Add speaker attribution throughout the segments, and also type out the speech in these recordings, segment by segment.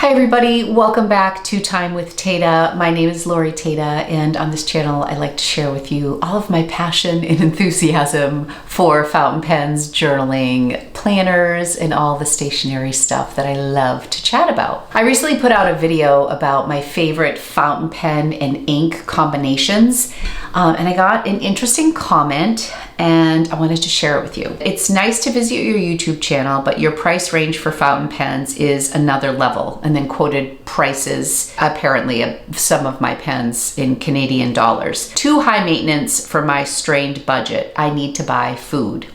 Speaker 1: Hi everybody, welcome back to Time with Tata. My name is Lori Tata, and on this channel I like to share with you all of my passion and enthusiasm for fountain pens, journaling, planners, and all the stationery stuff that I love to chat about. I recently put out a video about my favorite fountain pen and ink combinations, and I got an interesting comment and I wanted to share it with you. It's nice to visit your YouTube channel, but your price range for fountain pens is another level, and then quoted prices, apparently, of some of my pens in Canadian dollars. Too high maintenance for my strained budget. I need to buy food.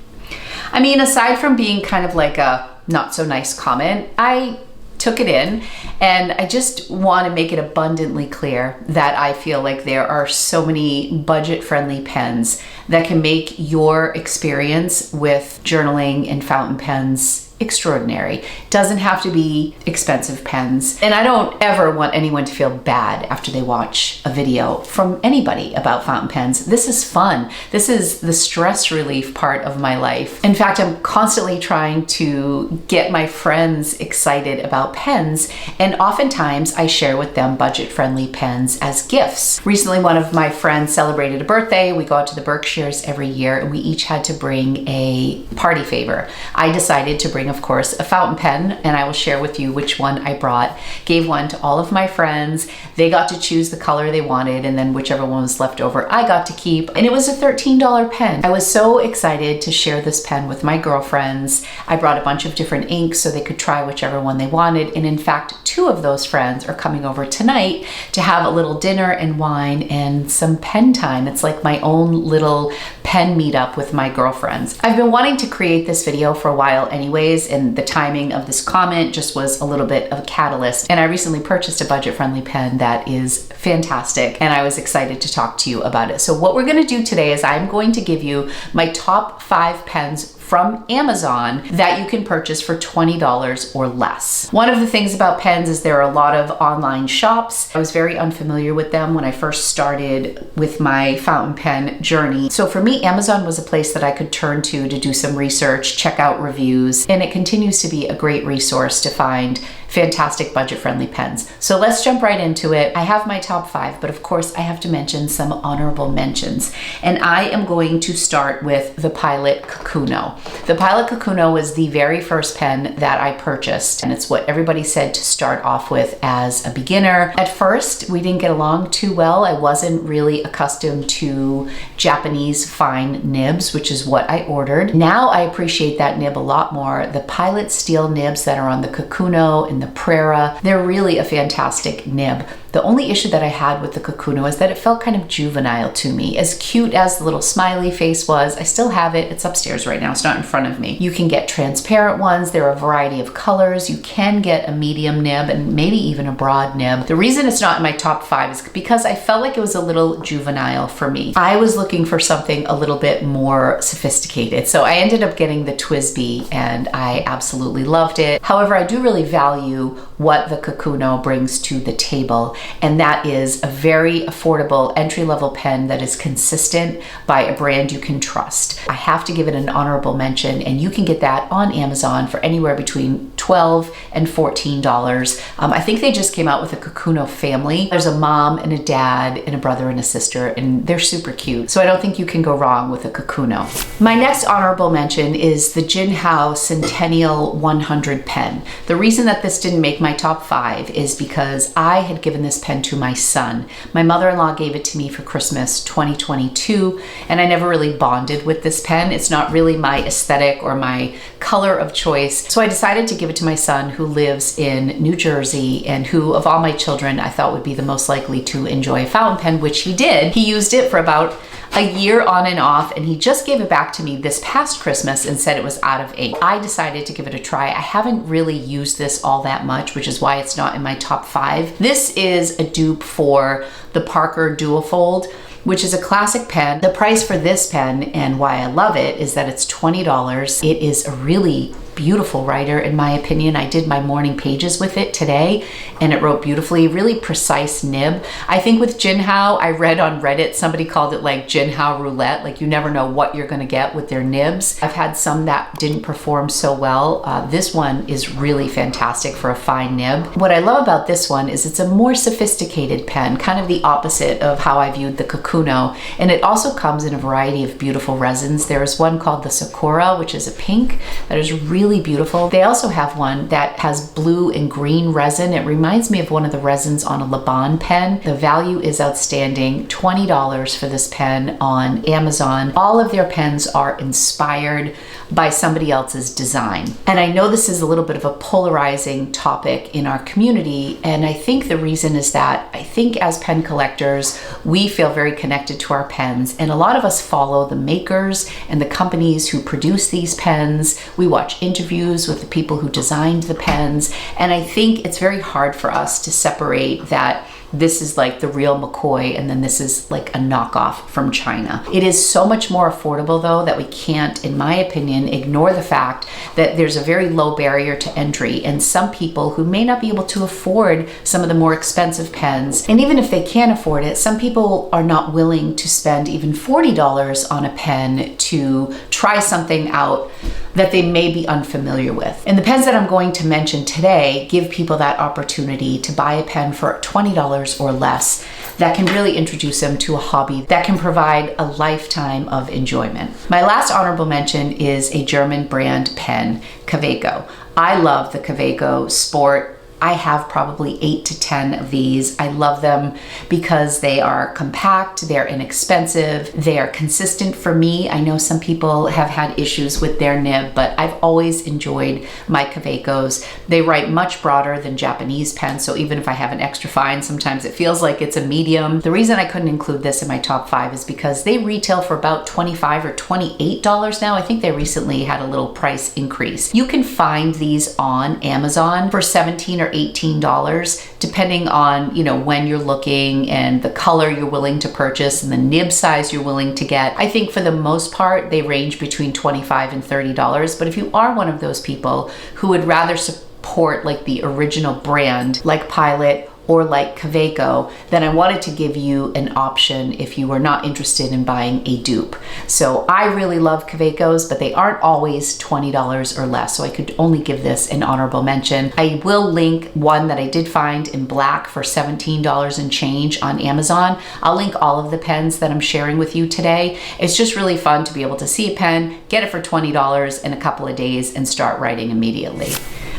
Speaker 1: I mean, aside from being kind of like a not so nice comment, I took it in, and I just want to make it abundantly clear that I feel like there are so many budget-friendly pens that can make your experience with journaling and fountain pens extraordinary. Doesn't have to be expensive pens. And I don't ever want anyone to feel bad after they watch a video from anybody about fountain pens. This is fun. This is the stress relief part of my life. In fact, I'm constantly trying to get my friends excited about pens, and oftentimes I share with them budget-friendly pens as gifts. Recently, one of my friends celebrated a birthday. We go out to the Berkshires every year, and we each had to bring a party favor. I decided to bring, of course, a fountain pen, and I will share with you which one I brought. Gave one to all of my friends. They got to choose the color they wanted, and then whichever one was left over, I got to keep. And it was a $13 pen. I was so excited to share this pen with my girlfriends. I brought a bunch of different inks so they could try whichever one they wanted. And in fact, two of those friends are coming over tonight to have a little dinner and wine and some pen time. It's like my own little pen meetup with my girlfriends. I've been wanting to create this video for a while anyways, and the timing of this comment just was a little bit of a catalyst. And I recently purchased a budget-friendly pen that is fantastic, and I was excited to talk to you about it. So what we're gonna do today is I'm going to give you my top 5 pens from Amazon that you can purchase for $20 or less. One of the things about pens is there are a lot of online shops. I was very unfamiliar with them when I first started with my fountain pen journey. So for me, Amazon was a place that I could turn to do some research, check out reviews, and it continues to be a great resource to find fantastic budget-friendly pens. So let's jump right into it. I have my top 5, but of course I have to mention some honorable mentions. And I am going to start with the Pilot Kakuno. The Pilot Kakuno was the very first pen that I purchased, and it's what everybody said to start off with as a beginner. At first, we didn't get along too well. I wasn't really accustomed to Japanese fine nibs, which is what I ordered. Now I appreciate that nib a lot more. The Pilot steel nibs that are on the Kakuno and the Prera, they're really a fantastic nib. The only issue that I had with the Kakuno is that it felt kind of juvenile to me. As cute as the little smiley face was, I still have it. It's upstairs right now. It's not in front of me. You can get transparent ones. There are a variety of colors. You can get a medium nib and maybe even a broad nib. The reason it's not in my top 5 is because I felt like it was a little juvenile for me. I was looking for something a little bit more sophisticated. So I ended up getting the TWSBI, and I absolutely loved it. However, I do really value what the Kakuno brings to the table, and that is a very affordable entry-level pen that is consistent by a brand you can trust. I have to give it an honorable mention, and you can get that on Amazon for anywhere between $12 and $14. I think they just came out with a Kakuno family. There's a mom and a dad and a brother and a sister, and they're super cute. So I don't think you can go wrong with a Kakuno. My next honorable mention is the Jinhao Centennial 100 pen. The reason that this didn't make my top 5 is because I had given this pen to my son. My mother-in-law gave it to me for Christmas 2022, and I never really bonded with this pen. It's not really my aesthetic or my color of choice. So I decided to give it to my son, who lives in New Jersey, and who, of all my children, I thought would be the most likely to enjoy a fountain pen, which he did. He used it for about a year on and off, and he just gave it back to me this past Christmas and said it was out of ink. I decided to give it a try. I haven't really used this all that much, which is why it's not in my top 5. This is a dupe for the Parker Dual Fold, which is a classic pen. The price for this pen, and why I love it, is that it's $20. It is a really beautiful writer, in my opinion. I did my morning pages with it today, and it wrote beautifully, really precise nib. I think with Jinhao, I read on Reddit, somebody called it like Jinhao roulette, like you never know what you're gonna get with their nibs. I've had some that didn't perform so well. This one is really fantastic for a fine nib. What I love about this one is it's a more sophisticated pen, kind of the opposite of how I viewed the Kakuno, and it also comes in a variety of beautiful resins. There is one called the Sakura, which is a pink, that is really beautiful. They also have one that has blue and green resin. It reminds me of one of the resins on a Laban pen. The value is outstanding, $20 for this pen on Amazon. All of their pens are inspired by somebody else's design. And I know this is a little bit of a polarizing topic in our community, and I think the reason is that I think as pen collectors, we feel very connected to our pens, and a lot of us follow the makers and the companies who produce these pens. We watch interviews with the people who designed the pens, and I think it's very hard for us to separate that this is like the real McCoy and then this is like a knockoff from China. It is so much more affordable though that we can't, in my opinion, ignore the fact that there's a very low barrier to entry, and some people who may not be able to afford some of the more expensive pens, and even if they can afford it, some people are not willing to spend even $40 on a pen to try something out that they may be unfamiliar with. And the pens that I'm going to mention today give people that opportunity to buy a pen for $20 or less that can really introduce them to a hobby that can provide a lifetime of enjoyment. My last honorable mention is a German brand pen, Kaweco. I love the Kaweco Sport. I have probably 8 to 10 of these. I love them because they are compact, they're inexpensive, they are consistent for me. I know some people have had issues with their nib, but I've always enjoyed my Kawecos. They write much broader than Japanese pens, so even if I have an extra fine, sometimes it feels like it's a medium. The reason I couldn't include this in my top 5 is because they retail for about $25 or $28 now. I think they recently had a little price increase. You can find these on Amazon for $17 or $18, depending on, you know, when you're looking and the color you're willing to purchase and the nib size you're willing to get. I think for the most part, they range between $25 and $30. But if you are one of those people who would rather support like the original brand, like Pilot or like Kaweco, then I wanted to give you an option if you were not interested in buying a dupe. So I really love Kawecos, but they aren't always $20 or less, so I could only give this an honorable mention. I will link one that I did find in black for $17 and change on Amazon. I'll link all of the pens that I'm sharing with you today. It's just really fun to be able to see a pen, get it for $20 in a couple of days, and start writing immediately.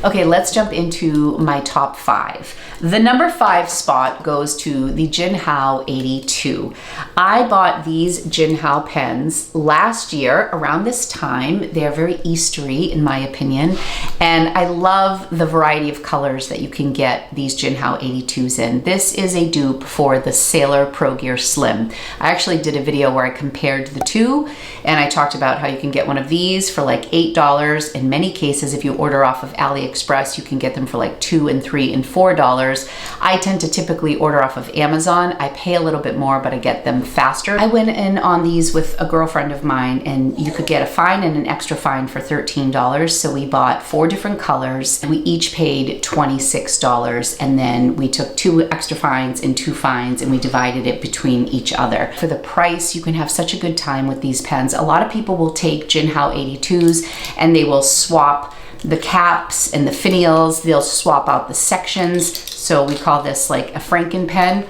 Speaker 1: Okay, let's jump into my top 5. The number 5 spot goes to the Jinhao 82. I bought these Jinhao pens last year around this time. They're very Eastery in my opinion, and I love the variety of colors that you can get these Jinhao 82s in. This is a dupe for the Sailor Pro Gear Slim. I actually did a video where I compared the two, and I talked about how you can get one of these for like $8. In many cases, if you order off of AliExpress, you can get them for like $2 and $3 and $4. I tend to typically order off of Amazon. I pay a little bit more, but I get them faster. I went in on these with a girlfriend of mine, and you could get a fine and an extra fine for $13. So we bought 4 different colors, and we each paid $26. And then we took 2 extra fines and 2 fines, and we divided it between each other. For the price, you can have such a good time with these pens. A lot of people will take Jinhao 82s and they will swap the caps and the finials. They'll swap out the sections. So we call this like a Franken pen.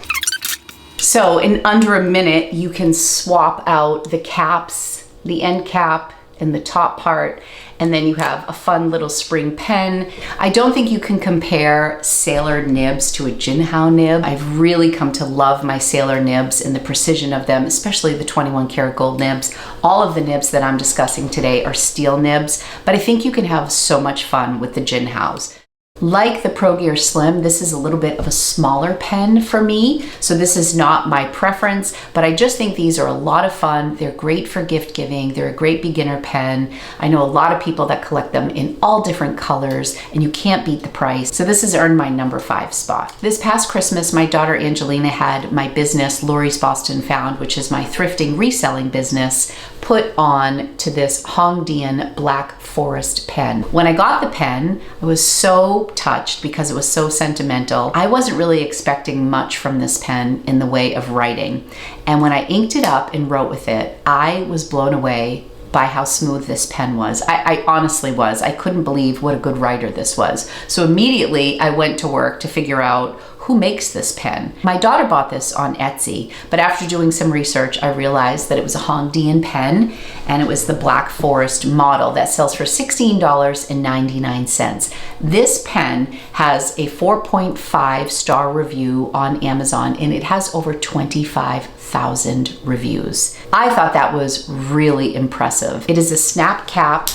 Speaker 1: So in under a minute, you can swap out the caps, the end cap and the top part, and then you have a fun little spring pen. I don't think you can compare Sailor nibs to a Jinhao nib. I've really come to love my Sailor nibs and the precision of them, especially the 21 karat gold nibs. All of the nibs that I'm discussing today are steel nibs, but I think you can have so much fun with the Jinhaos. Like the Pro Gear Slim, this is a little bit of a smaller pen for me, so this is not my preference, but I just think these are a lot of fun. They're great for gift giving. They're a great beginner pen. I know a lot of people that collect them in all different colors, and you can't beat the price. So this has earned my number 5 spot. This past Christmas, my daughter Angelina had my business, Lori's Boston Found, which is my thrifting reselling business, put on to this Hongdian Black Forest pen. When I got the pen, I was so touched because it was so sentimental. I wasn't really expecting much from this pen in the way of writing. And when I inked it up and wrote with it, I was blown away by how smooth this pen was. I honestly was. I couldn't believe what a good writer this was. So immediately I went to work to figure out who makes this pen. My daughter bought this on Etsy, but after doing some research, I realized that it was a Hongdian pen and it was the Black Forest model that sells for $16.99. This pen has a 4.5 star review on Amazon and it has over 25,000 reviews. I thought that was really impressive. It is a snap cap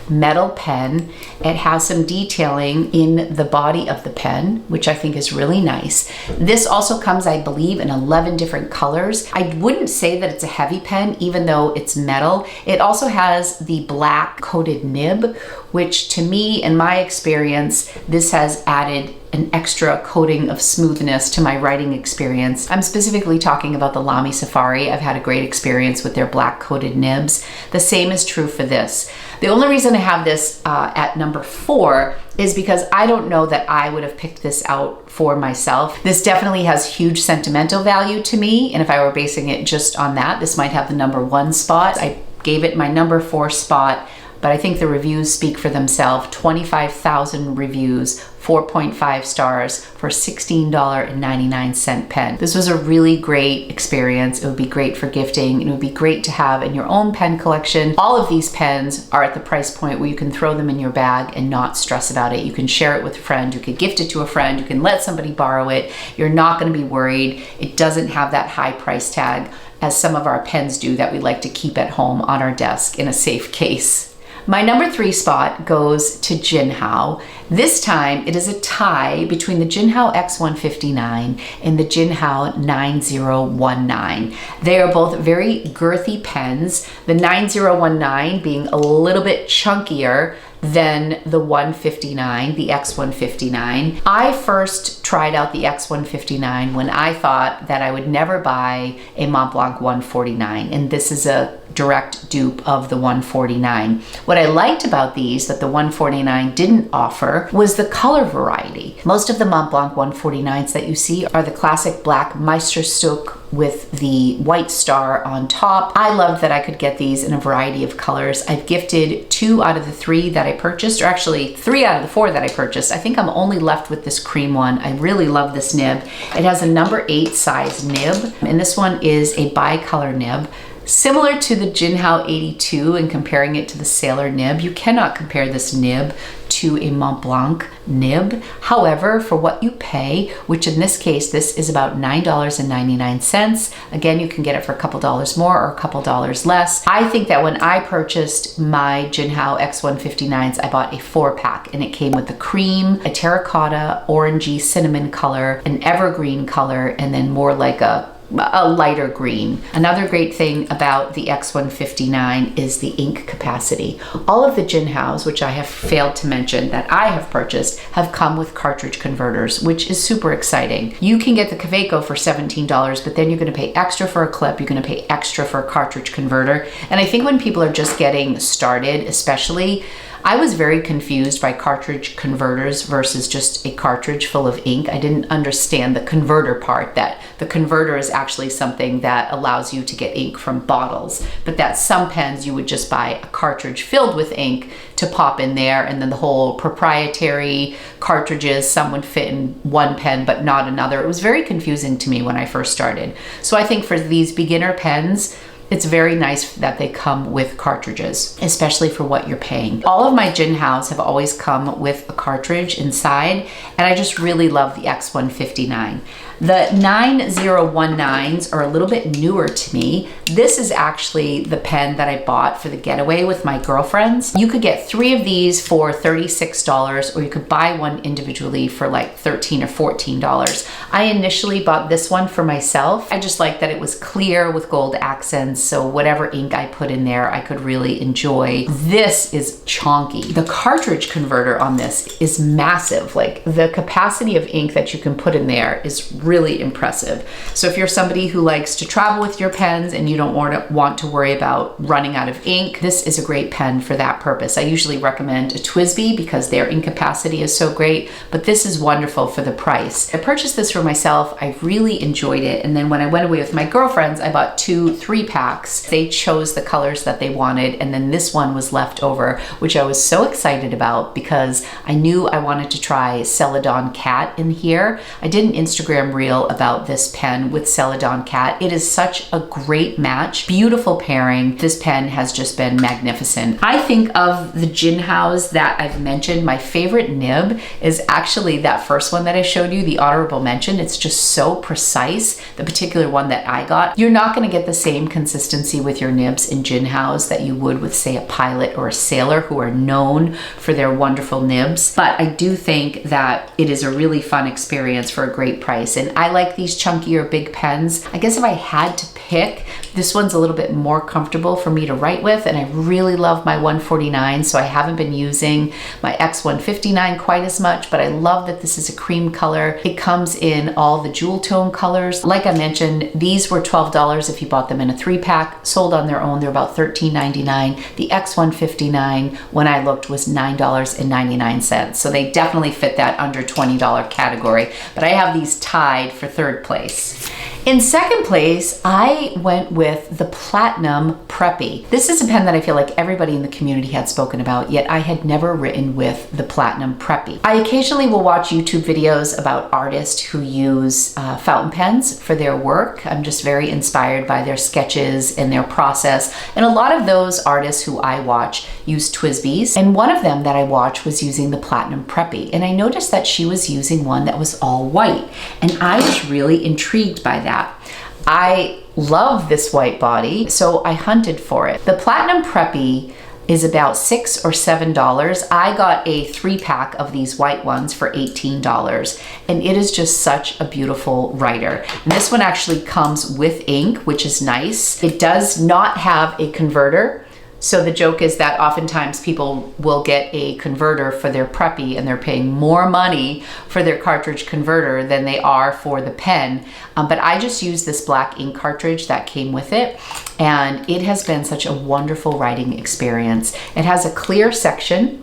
Speaker 1: metal pen. It has some detailing in the body of the pen, which I think is really nice. This also comes, I believe, in 11 different colors. I wouldn't say that it's a heavy pen, even though it's metal. It also has the black coated nib, which to me, in my experience, this has added an extra coating of smoothness to my writing experience. I'm specifically talking about the Lamy Safari. I've had a great experience with their black coated nibs. The same is true for this. The only reason I have this at number 4 is because I don't know that I would have picked this out for myself. This definitely has huge sentimental value to me, and if I were basing it just on that, this might have the number 1 spot. I gave it my number 4 spot, but I think the reviews speak for themselves. 25,000 reviews, 4.5 stars for a $16.99 pen. This was a really great experience. It would be great for gifting. It would be great to have in your own pen collection. All of these pens are at the price point where you can throw them in your bag and not stress about it. You can share it with a friend. You could gift it to a friend. You can let somebody borrow it. You're not going to be worried. It doesn't have that high price tag as some of our pens do that we like to keep at home on our desk in a safe case. My number 3 spot goes to Jinhao. This time it is a tie between the Jinhao X159 and the Jinhao 9019. They are both very girthy pens, the 9019 being a little bit chunkier than the 159, the X159. I first tried out the X159 when I thought that I would never buy a Mont Blanc 149, and this is a direct dupe of the 149. What I liked about these that the 149 didn't offer was the color variety. Most of the Mont Blanc 149s that you see are the classic black Meisterstück with the white star on top. I loved that I could get these in a variety of colors. I've gifted 2 out of the 3 that I purchased, or actually 3 out of the 4 that I purchased. I think I'm only left with this cream one. I really love this nib. It has a number 8 size nib, and this one is a bicolor nib. Similar to the Jinhao 82 and comparing it to the Sailor nib, you cannot compare this nib to a Mont Blanc nib. However, for what you pay, which in this case, this is about $9.99. Again, you can get it for a couple dollars more or a couple dollars less. I think that when I purchased my Jinhao X159s, I bought a 4-pack and it came with the cream, a terracotta, orangey cinnamon color, an evergreen color, and then more like a lighter green. Another great thing about the X159 is the ink capacity. All of the Jinhaos, which I have failed to mention that I have purchased, have come with cartridge converters, which is super exciting. You can get the Kaweco for $17, but then you're going to pay extra for a clip, you're going to pay extra for a cartridge converter. And I think when people are just getting started, especially, I was very confused by cartridge converters versus just a cartridge full of ink. I didn't understand the converter part, that the converter is actually something that allows you to get ink from bottles, but that some pens you would just buy a cartridge filled with ink to pop in there, and then the whole proprietary cartridges, some would fit in one pen but not another. It was very confusing to me when I first started. So I think for these beginner pens, it's very nice that they come with cartridges, especially for what you're paying. All of my Jinhaos have always come with a cartridge inside, and I just really love the X159. The 9019s are a little bit newer to me. This is actually the pen that I bought for the getaway with my girlfriends. You could get 3 of these for $36, or you could buy one individually for like $13 or $14. I initially bought this one for myself. I just liked that it was clear with gold accents, so whatever ink I put in there, I could really enjoy. This is chonky. The cartridge converter on this is massive. Like, the capacity of ink that you can put in there is really impressive. So if you're somebody who likes to travel with your pens and you don't want to worry about running out of ink, this is a great pen for that purpose. I usually recommend a TWSBI because their ink capacity is so great, but this is wonderful for the price. I purchased this for myself. I really enjoyed it. And then when I went away with my girlfriends, I bought 2 3-packs. They chose the colors that they wanted, and then this one was left over, which I was so excited about because I knew I wanted to try Celadon Cat in here. I did an Instagram reel about this pen with Celadon Cat. It is such a great match, beautiful pairing. This pen has just been magnificent. I think of the Jinhaos that I've mentioned, my favorite nib is actually that first one that I showed you, the honorable mention. It's just so precise, the particular one that I got. You're not going to get the same consistency with your nibs in Jinhaos that you would with, say, a Pilot or a Sailor, who are known for their wonderful nibs. But I do think that it is a really fun experience for a great price. And I like these chunkier big pens. I guess if I had to pick, this one's a little bit more comfortable for me to write with, and I really love my 149, so I haven't been using my X159 quite as much, but I love that this is a cream color. It comes in all the jewel tone colors. Like I mentioned, these were $12 if you bought them in a 3-pack. Sold on their own, they're about $13.99. The X159, when I looked, was $9.99. So they definitely fit that under $20 category, but I have these tied for 3rd place. In 2nd place, I went with the Platinum Preppy. This is a pen that I feel like everybody in the community had spoken about, yet I had never written with the Platinum Preppy. I occasionally will watch YouTube videos about artists who use fountain pens for their work. I'm just very inspired by their sketches and their process. And a lot of those artists who I watch use TWSBIs. And one of them that I watched was using the Platinum Preppy. And I noticed that she was using one that was all white. And I was really intrigued by that. I love this white body, so I hunted for it. The Platinum Preppy is about $6 or $7. I got a 3-pack of these white ones for $18, and it is just such a beautiful writer. And this one actually comes with ink, which is nice. It does not have a converter. So the joke is that oftentimes people will get a converter for their Preppy and they're paying more money for their cartridge converter than they are for the pen. But I just used this black ink cartridge that came with it, and it has been such a wonderful writing experience. It has a clear section,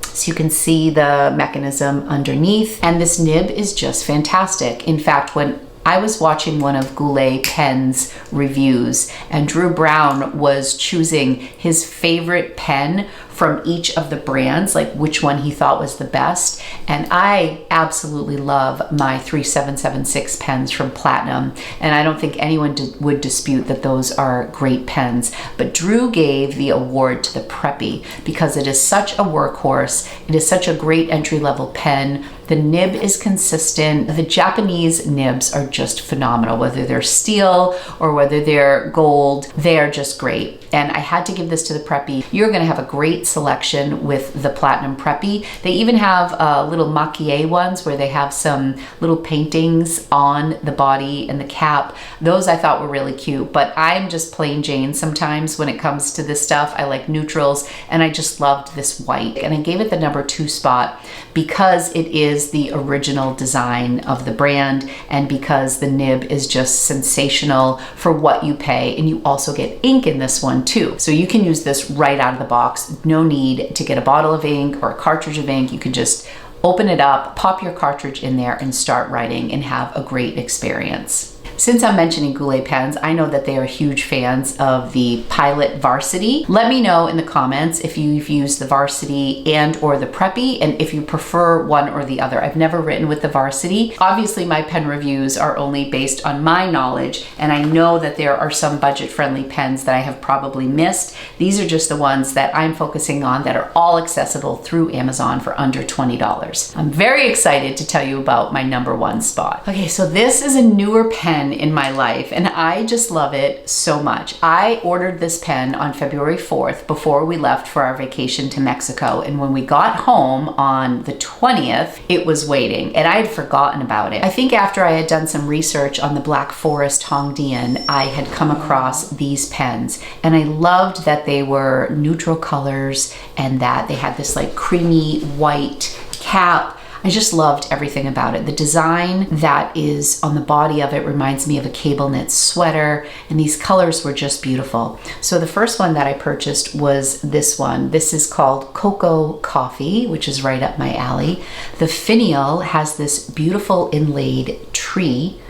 Speaker 1: so you can see the mechanism underneath, and this nib is just fantastic. In fact, when I was watching one of Goulet Pen's reviews, and Drew Brown was choosing his favorite pen from each of the brands, like which one he thought was the best. And I absolutely love my 3776 pens from Platinum, and I don't think anyone would dispute that those are great pens. But Drew gave the award to the Preppy because it is such a workhorse. It is such a great entry-level pen. The nib is consistent. The Japanese nibs are just phenomenal, whether they're steel or whether they're gold, they are just great. And I had to give this to the Preppy. You're gonna have a great selection with the Platinum Preppy. They even have little maquillé ones where they have some little paintings on the body and the cap. Those I thought were really cute, but I'm just plain Jane sometimes when it comes to this stuff. I like neutrals, and I just loved this white. And I gave it the number 2 spot because it is the original design of the brand, and because the nib is just sensational for what you pay. And you also get ink in this one too. So you can use this right out of the box. No need to get a bottle of ink or a cartridge of ink. You can just open it up, pop your cartridge in there, and start writing and have a great experience. Since I'm mentioning Goulet pens, I know that they are huge fans of the Pilot Varsity. Let me know in the comments if you've used the Varsity and or the Preppy, and if you prefer one or the other. I've never written with the Varsity. Obviously, my pen reviews are only based on my knowledge, and I know that there are some budget-friendly pens that I have probably missed. These are just the ones that I'm focusing on that are all accessible through Amazon for under $20. I'm very excited to tell you about my number 1 spot. Okay, so this is a newer pen in my life, and I just love it so much. I ordered this pen on February 4th before we left for our vacation to Mexico, and when we got home on the 20th, it was waiting, and I had forgotten about it. I think after I had done some research on the Black Forest Hongdian, I had come across these pens, and I loved that they were neutral colors and that they had this like creamy white cap. I just loved everything about it. The design that is on the body of it reminds me of a cable knit sweater, and these colors were just beautiful. So the first one that I purchased was this one. This is called Cocoa Coffee, which is right up my alley. The finial has this beautiful inlaid tree.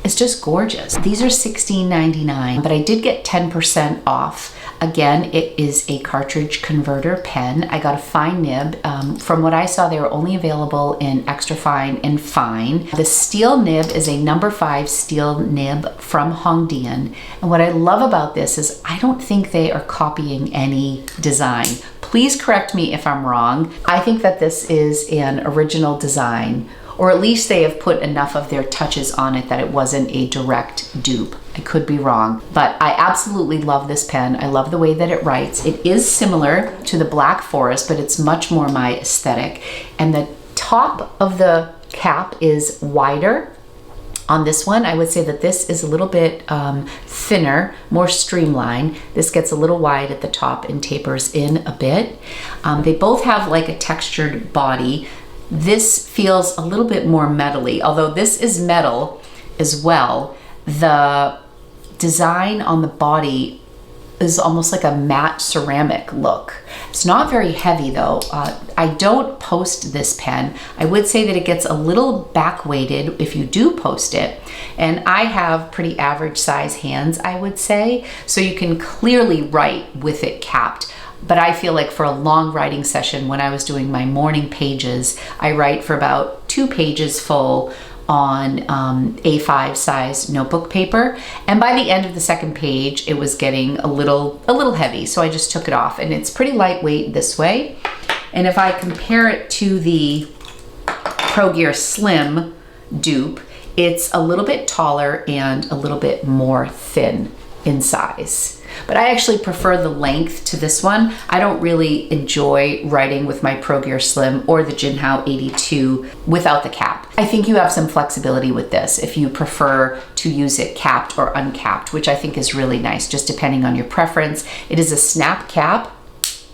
Speaker 1: It's just gorgeous. These are $16.99, but I did get 10% off. Again, it is a cartridge converter pen. I got a fine nib. From what I saw, they were only available in extra fine and fine. The steel nib is a number 5 steel nib from Hongdian. And what I love about this is I don't think they are copying any design. Please correct me if I'm wrong. I think that this is an original design, or at least they have put enough of their touches on it that it wasn't a direct dupe. I could be wrong, but I absolutely love this pen. I love the way that it writes. It is similar to the Black Forest, but it's much more my aesthetic. And the top of the cap is wider. On this one, I would say that this is a little bit thinner, more streamlined. This gets a little wide at the top and tapers in a bit. They both have like a textured body. This feels a little bit more metally, although this is metal as well. The design on the body is almost like a matte ceramic look. It's not very heavy though. I don't post this pen. I would say that it gets a little back weighted if you do post it. And I have pretty average size hands, I would say. So you can clearly write with it capped. But I feel like for a long writing session, when I was doing my morning pages, I write for about 2 pages full on A5 size notebook paper. And by the end of the second page, it was getting a little heavy. So I just took it off, and it's pretty lightweight this way. And if I compare it to the Pro Gear Slim dupe, it's a little bit taller and a little bit more thin in size. But I actually prefer the length to this one. I don't really enjoy writing with my Pro Gear Slim or the Jinhao 82 without the cap. I think you have some flexibility with this if you prefer to use it capped or uncapped, which I think is really nice, just depending on your preference. It is a snap cap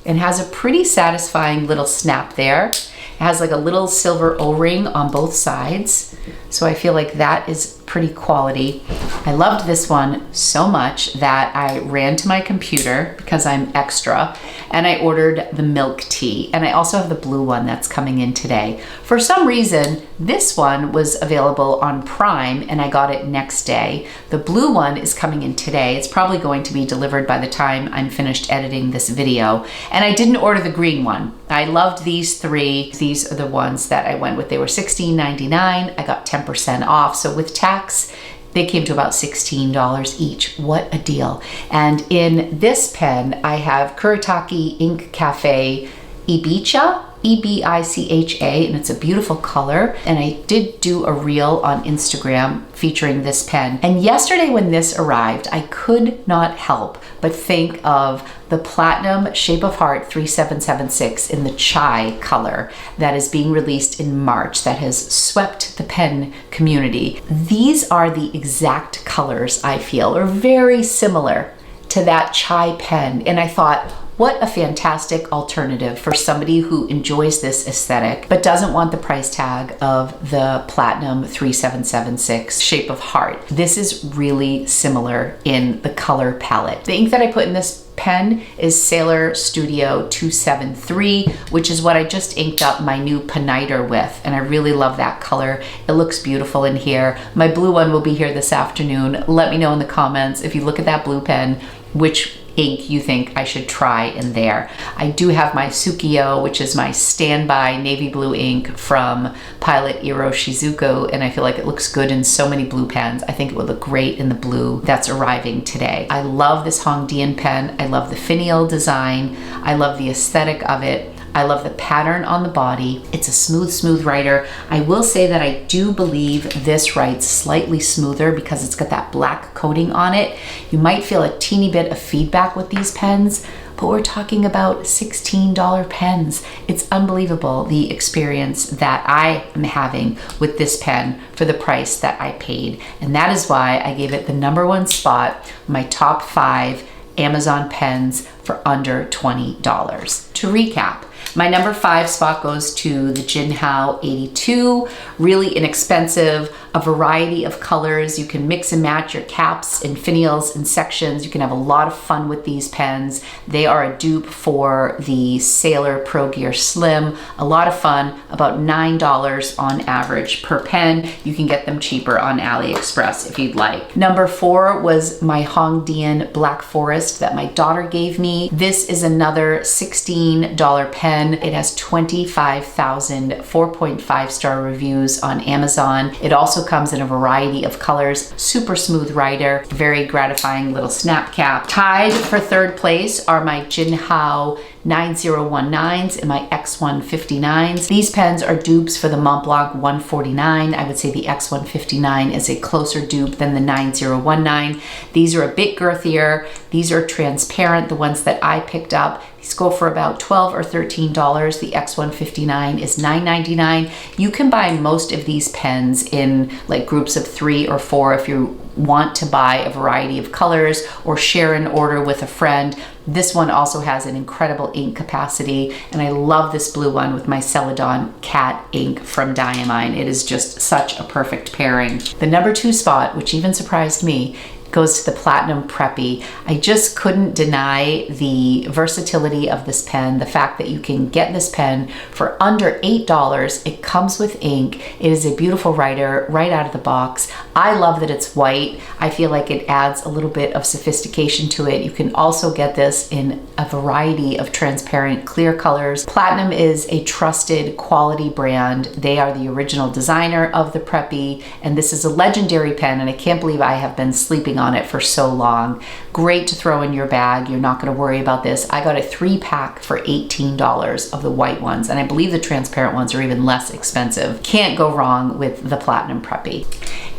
Speaker 1: and has a pretty satisfying little snap there. It has like a little silver O-ring on both sides. So I feel like that is pretty quality. I loved this one so much that I ran to my computer because I'm extra, and I ordered the milk tea. And I also have the blue one that's coming in today. For some reason, this one was available on Prime and I got it next day. The blue one is coming in today. It's probably going to be delivered by the time I'm finished editing this video. And I didn't order the green one. I loved these 3. These are the ones that I went with. They were $16.99. I got 10% off. So with tax, they came to about $16 each. What a deal. And in this pen, I have Kuretake Ink Cafe Ibicha, E-B-I-C-H-A, and it's a beautiful color. And I did do a reel on Instagram featuring this pen. And yesterday when this arrived, I could not help but think of the Platinum Shape of Heart 3776 in the chai color that is being released in March that has swept the pen community. These are the exact colors I feel are very similar to that chai pen. And I thought, what a fantastic alternative for somebody who enjoys this aesthetic but doesn't want the price tag of the Platinum 3776 Shape of Heart. This is really similar in the color palette. The ink that I put in this pen is Sailor Studio 273, which is what I just inked up my new Peniter with, and I really love that color. It looks beautiful in here. My blue one will be here this afternoon. Let me know in the comments if you look at that blue pen, which ink you think I should try in there. I do have my Tsukio, which is my standby navy blue ink from Pilot Iro Shizuku, and I feel like it looks good in so many blue pens. I think it would look great in the blue that's arriving today. I love this Hongdian pen. I love the finial design. I love the aesthetic of it. I love the pattern on the body. It's a smooth writer. I will say that I do believe this writes slightly smoother because it's got that black coating on it. You might feel a teeny bit of feedback with these pens, but we're talking about $16 pens. It's unbelievable the experience that I am having with this pen for the price that I paid. And that is why I gave it the #1 spot, my top 5 Amazon pens for under $20. To recap, My number 5 spot goes to the Jinhao 82. Really inexpensive, a variety of colors. You can mix and match your caps and finials and sections. You can have a lot of fun with these pens. They are a dupe for the Sailor Pro Gear Slim. A lot of fun, about $9 on average per pen. You can get them cheaper on AliExpress if you'd like. Number 4 was my Hongdian Black Forest that my daughter gave me. This is another $16 pen. It has 25,000 4.5 star reviews on Amazon. It also comes in a variety of colors. Super smooth writer, very gratifying little snap cap. Tied for 3rd place are my Jinhao 9019s and my X159s. These pens are dupes for the Mont Blanc 149. I would say the X159 is a closer dupe than the 9019. These are a bit girthier. These are transparent, the ones that I picked up. These go for about $12 or $13. The X159 is $9.99. You can buy most of these pens in like groups of 3 or 4 if you want to buy a variety of colors or share an order with a friend. This one also has an incredible ink capacity, and I love this blue one with my Celadon Cat ink from Diamine. It is just such a perfect pairing. The number 2 spot, which even surprised me, goes to the Platinum Preppy. I just couldn't deny the versatility of this pen, the fact that you can get this pen for under $8. It comes with ink. It is a beautiful writer right out of the box. I love that it's white. I feel like it adds a little bit of sophistication to it. You can also get this in a variety of transparent clear colors. Platinum is a trusted quality brand. They are the original designer of the Preppy, and this is a legendary pen, and I can't believe I have been sleeping on it for so long. Great to throw in your bag. You're not going to worry about this. I got a 3-pack for $18 of the white ones, and I believe the transparent ones are even less expensive. Can't go wrong with the Platinum Preppy.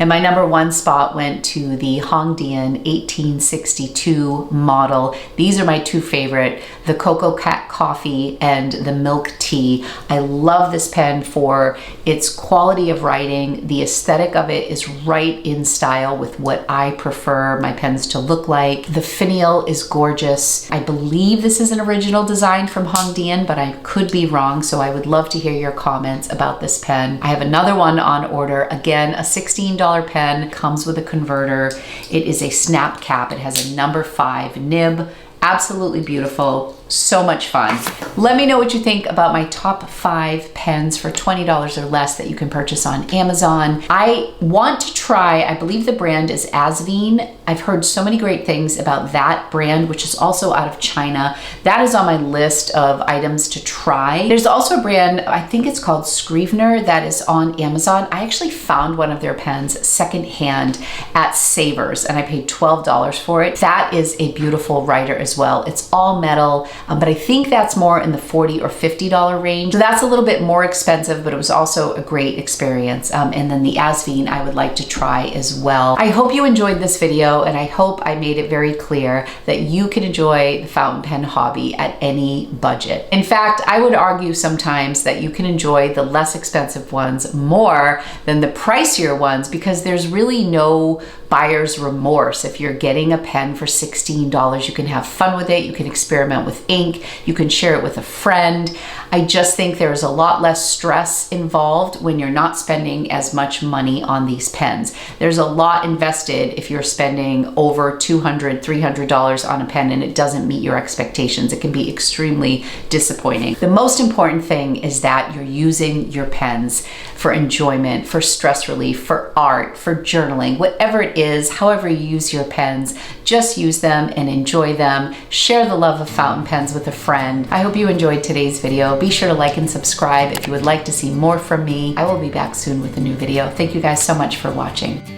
Speaker 1: And my number 1 spot went to the Hongdian 1862 model. These are my 2 favorite, the Cocoa Cat Coffee and the Milk Tea. I love this pen for its quality of writing. The aesthetic of it is right in style with what I prefer my pens to look like. The finial is gorgeous. I believe this is an original design from Hongdian, but I could be wrong, so I would love to hear your comments about this pen. I have another one on order. Again, a $16 pen, comes with a converter. It is a snap cap. It has a number 5 nib. Absolutely beautiful. So much fun. Let me know what you think about my top 5 pens for $20 or less that you can purchase on Amazon. I want to try, I believe the brand is Asvine. I've heard so many great things about that brand, which is also out of China. That is on my list of items to try. There's also a brand, I think it's called Scrivener, that is on Amazon. I actually found one of their pens secondhand at Savers, and I paid $12 for it. That is a beautiful writer as well. It's all metal. But I think that's more in the $40 or $50 range. So that's a little bit more expensive, but it was also a great experience. And then the Asvine I would like to try as well. I hope you enjoyed this video, and I hope I made it very clear that you can enjoy the fountain pen hobby at any budget. In fact, I would argue sometimes that you can enjoy the less expensive ones more than the pricier ones, because there's really no buyer's remorse. If you're getting a pen for $16, you can have fun with it. You can experiment with ink. You can share it with a friend. I just think there's a lot less stress involved when you're not spending as much money on these pens. There's a lot invested if you're spending over $200, $300 on a pen and it doesn't meet your expectations. It can be extremely disappointing. The most important thing is that you're using your pens for enjoyment, for stress relief, for art, for journaling, whatever it is, however you use your pens, just use them and enjoy them. Share the love of fountain pens with a friend. I hope you enjoyed today's video. Be sure to like and subscribe if you would like to see more from me. I will be back soon with a new video. Thank you guys so much for watching.